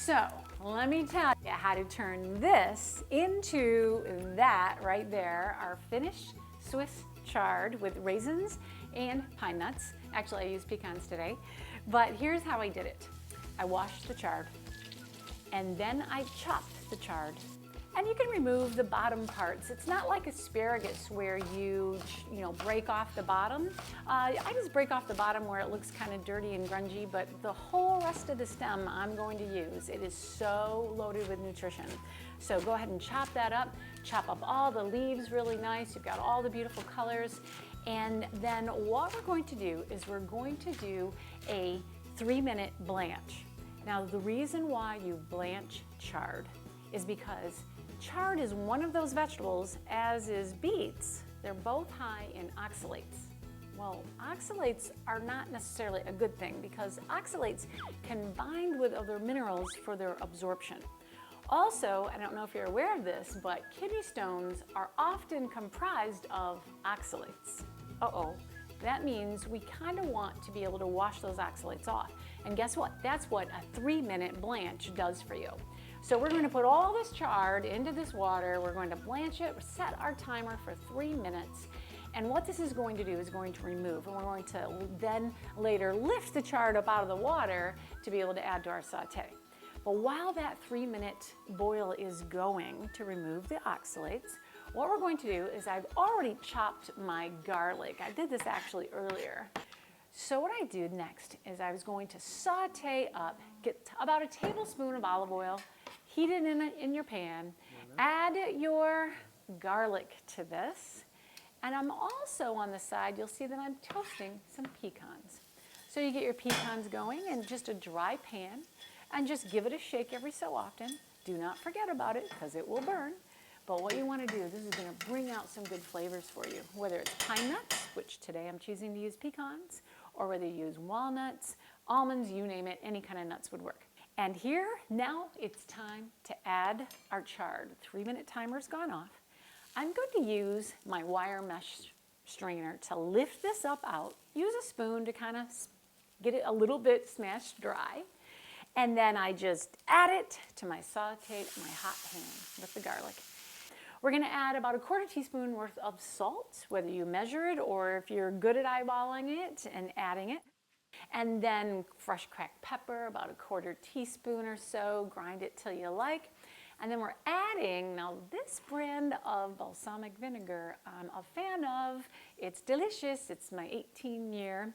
So let me tell you how to turn this into that right there, our finished Swiss chard with raisins and pine nuts. Actually, I used pecans today, but here's how I did it. I washed the chard, and then I chopped the chard. And you can remove the bottom parts. It's not like asparagus where you break off the bottom. I just break off the bottom where it looks kind of dirty and grungy, but the whole rest of the stem I'm going to use. It is so loaded with nutrition. So go ahead and chop that up. Chop up all the leaves really nice. You've got all the beautiful colors. And then what we're going to do is we're going to do a 3-minute blanch. Now the reason why you blanch chard is because chard is one of those vegetables, as is beets. They're both high in oxalates. Well, oxalates are not necessarily a good thing because oxalates can bind with other minerals for their absorption. Also, I don't know if you're aware of this, but kidney stones are often comprised of oxalates. Uh-oh. That means we kind of want to be able to wash those oxalates off. And guess what? That's what a 3-minute blanch does for you. So we're going to put all this chard into this water. We're going to blanch it, set our timer for 3 minutes. And what this is going to do is going to remove, and we're going to then later lift the chard up out of the water to be able to add to our sauté. But while that 3-minute boil is going to remove the oxalates, what we're going to do is I've already chopped my garlic. I did this actually earlier. So what I did next is I was going to saute up, get about a tablespoon of olive oil, heat it in your pan, add your garlic to this, and I'm also on the side, you'll see that I'm toasting some pecans. So you get your pecans going in just a dry pan, and just give it a shake every so often. Do not forget about it because it will burn. But what you want to do, this is going to bring out some good flavors for you, whether it's pine nuts, which today I'm choosing to use pecans, or whether you use walnuts, almonds, you name it, any kind of nuts would work. And here, now it's time to add our chard. The 3-minute timer's gone off. I'm going to use my wire mesh strainer to lift this up out. Use a spoon to kind of get it a little bit smashed dry. And then I just add it to my sauté, my hot pan with the garlic. We're going to add about a 1/4 teaspoon worth of salt, whether you measure it or if you're good at eyeballing it and adding it. And then fresh cracked pepper, about a 1/4 teaspoon or so, grind it till you like. And then we're adding, now this brand of balsamic vinegar I'm a fan of. It's delicious. It's my 18-year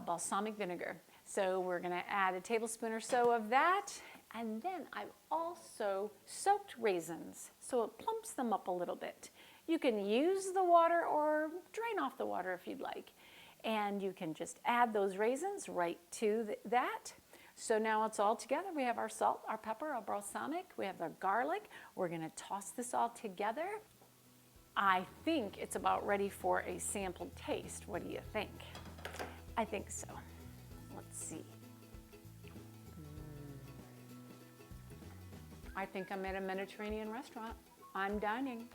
balsamic vinegar. So we're going to add a tablespoon or so of that. And then I've also soaked raisins, so it plumps them up a little bit. You can use the water or drain off the water if you'd like. And you can just add those raisins right to that. So now it's all together. We have our salt, our pepper, our balsamic, we have the garlic. We're going to toss this all together. I think it's about ready for a sample taste. What do you think? I think so. Let's see. I think I'm at a Mediterranean restaurant. I'm dining.